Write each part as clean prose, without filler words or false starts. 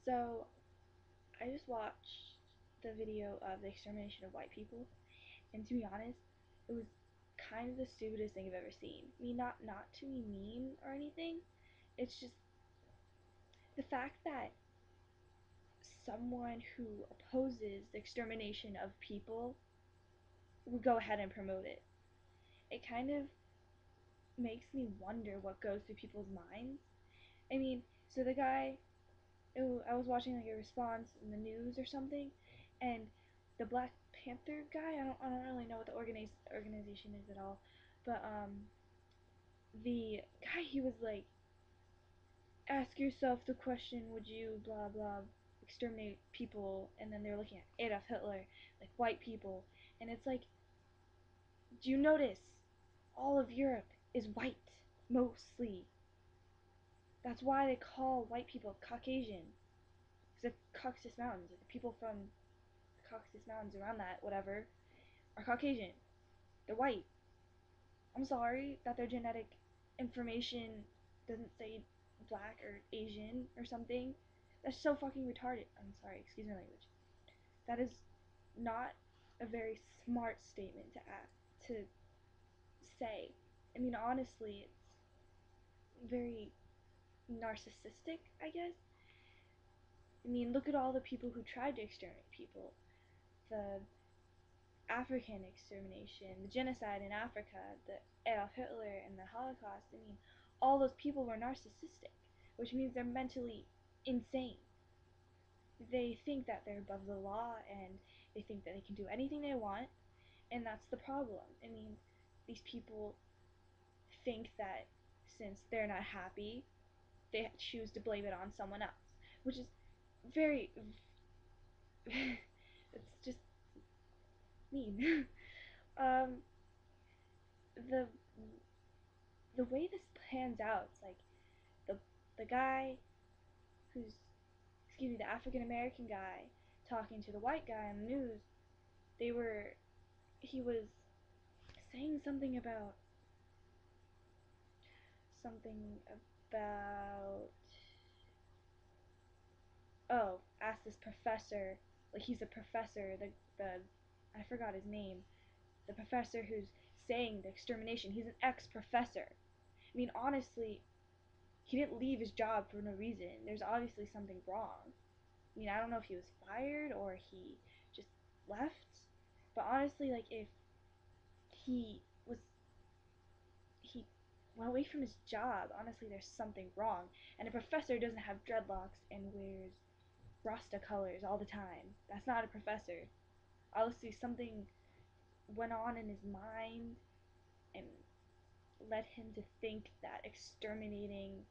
So I just watched the video of the extermination of white people, and to be honest, it was kind of the stupidest thing I've ever seen. I mean, not to be mean or anything. It's just the fact that someone who opposes the extermination of people would go ahead and promote it. It kind of makes me wonder what goes through people's minds. I mean, so the guy, I was watching like a response in the news or something, and the Black Panther guy, I don't really know what the organization is at all, but the guy, he was like, ask yourself the question, would you blah blah exterminate people? And then they're looking at Adolf Hitler, like white people, and it's like, do you notice all of Europe is white mostly? That's why they call white people Caucasian. Because the Caucasus Mountains, like the people from the Caucasus Mountains around that, whatever, are Caucasian. They're white. I'm sorry that their genetic information doesn't say black or Asian or something. That's so fucking retarded. I'm sorry, excuse my language. That is not a very smart statement to say. I mean, honestly, it's very narcissistic, I guess. I mean, look at all the people who tried to exterminate people. The African extermination, the genocide in Africa, the Adolf Hitler and the Holocaust. I mean, all those people were narcissistic, which means they're mentally insane. They think that they're above the law and they think that they can do anything they want, and that's the problem. I mean, these people think that since they're not happy, they choose to blame it on someone else, which is very it's just mean. um, the the way this pans out, it's like the the guy who's excuse me, the African American guy talking to the white guy on the news, they were he was saying something about ask this professor, like he's a professor, the I forgot his name, the professor who's saying the extermination, he's an ex-professor. I mean, honestly, he didn't leave his job for no reason. There's obviously something wrong. I mean, I don't know if he was fired or he just left, but honestly, like if he was he went away from his job, honestly, there's something wrong. And a professor doesn't have dreadlocks and wears Rasta colors all the time. That's not a professor. Obviously, something went on in his mind and led him to think that exterminating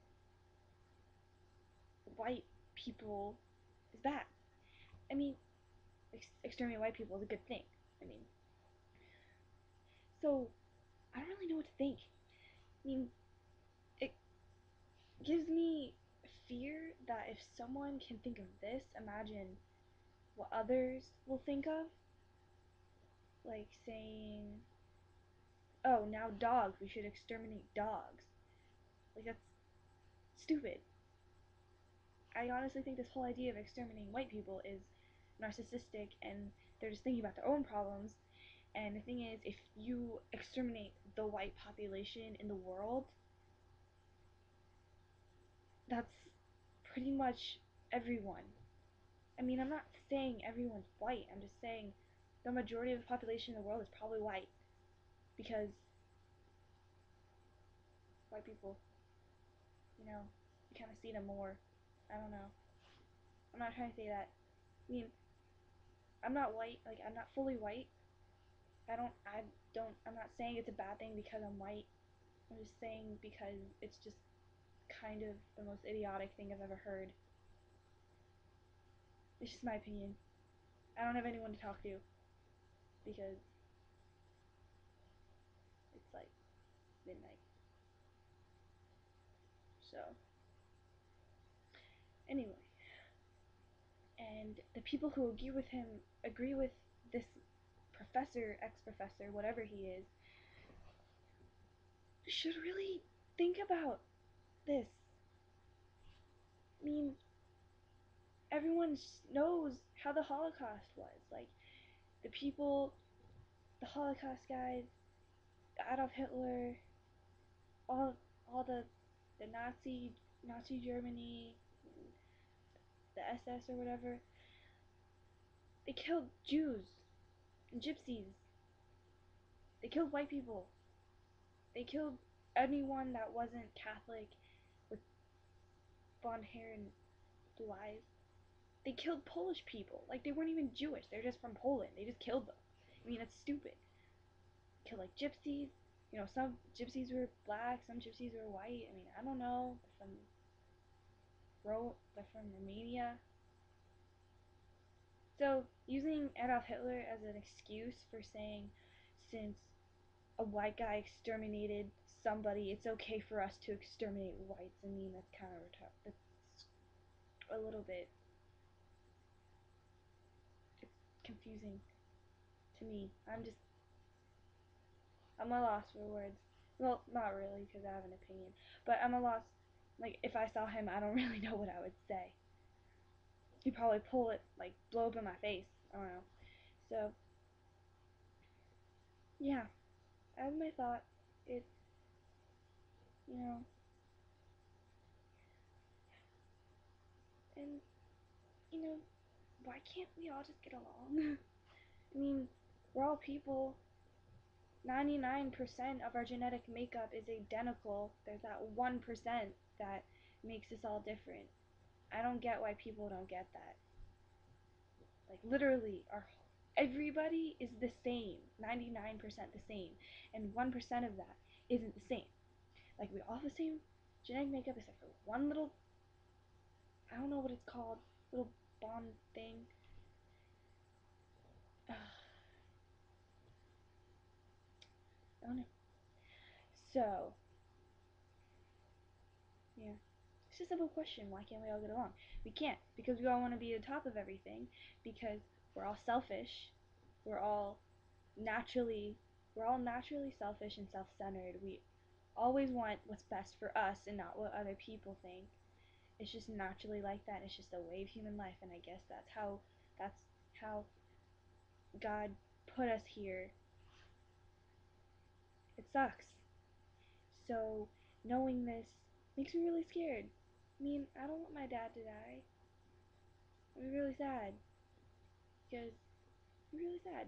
white people is bad. I mean, exterminating white people is a good thing. I mean, so I don't really know what to think. I mean, it gives me fear that if someone can think of this, imagine what others will think of. Like saying, oh, now dogs, we should exterminate dogs. Like, that's stupid. I honestly think this whole idea of exterminating white people is narcissistic and they're just thinking about their own problems. And the thing is, if you exterminate the white population in the world, that's pretty much everyone. I mean, I'm not saying everyone's white. I'm just saying the majority of the population in the world is probably white because white people, you kind of see them more. I don't know. I'm not trying to say that. I mean, I'm not white. Like, I'm not fully white. I'm not saying it's a bad thing because I'm white. I'm just saying because it's just kind of the most idiotic thing I've ever heard. It's just my opinion. I don't have anyone to talk to because it's like midnight. So, anyway, and the people who agree with this professor, ex-professor, whatever he is, should really think about this. I mean, everyone knows how the Holocaust was. Like the people, the Holocaust guys, Adolf Hitler, all all the Nazi Germany, the SS or whatever. They killed Jews and gypsies. They killed white people. They killed anyone that wasn't Catholic with blonde hair and blue eyes. They killed Polish people. Like they weren't even Jewish. They're just from Poland. They just killed them. I mean, that's stupid. Killed like gypsies. You know, some gypsies were black, some gypsies were white. I mean, I don't know. They're from Romania. So using Adolf Hitler as an excuse for saying, since a white guy exterminated somebody, it's okay for us to exterminate whites. I mean, that's kind of retarded. That's a little bit confusing to me. I'm a loss for words. Well, not really, because I have an opinion. But I'm a loss. Like, if I saw him, I don't really know what I would say. He'd probably pull it, like, blow up in my face. I don't know. So, yeah. As my thought, it's, you know, and, you know, why can't we all just get along? I mean, we're all people. 99% of our genetic makeup is identical. There's that 1% that makes us all different. I don't get why people don't get that. Like literally, our everybody is the same, 99% the same, and 1% of that isn't the same. Like we all have the same genetic makeup except for one little, I don't know what it's called, little bond thing. I don't know. So yeah, it's just a simple question. Why can't we all get along? We can't because we all want to be on top of everything. Because we're all selfish. We're all naturally we're all naturally selfish and self-centered. We always want what's best for us and not what other people think. It's just naturally like that. It's just a way of human life, and I guess that's how God put us here. It sucks. So knowing this makes me really scared. I mean, I don't want my dad to die. I'm really sad because I'm really sad.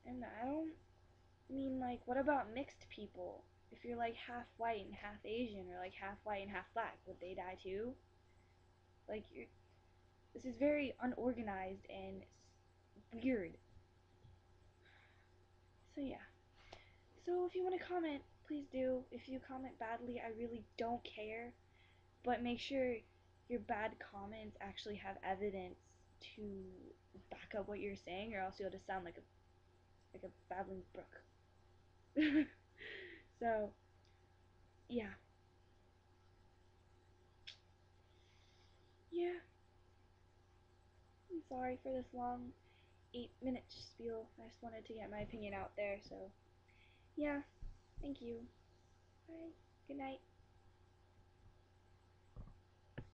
And I don't mean, like, what about mixed people? If you're like half white and half Asian, or like half white and half black, would they die too? Like, this is very unorganized and weird. So yeah. So if you want to comment, please do. If you comment badly, I really don't care. But make sure your bad comments actually have evidence to back up what you're saying, or else you'll just sound like a babbling brook. So yeah, yeah. I'm sorry for this long 8 minute spiel. I just wanted to get my opinion out there. So yeah, thank you. Bye. Good night.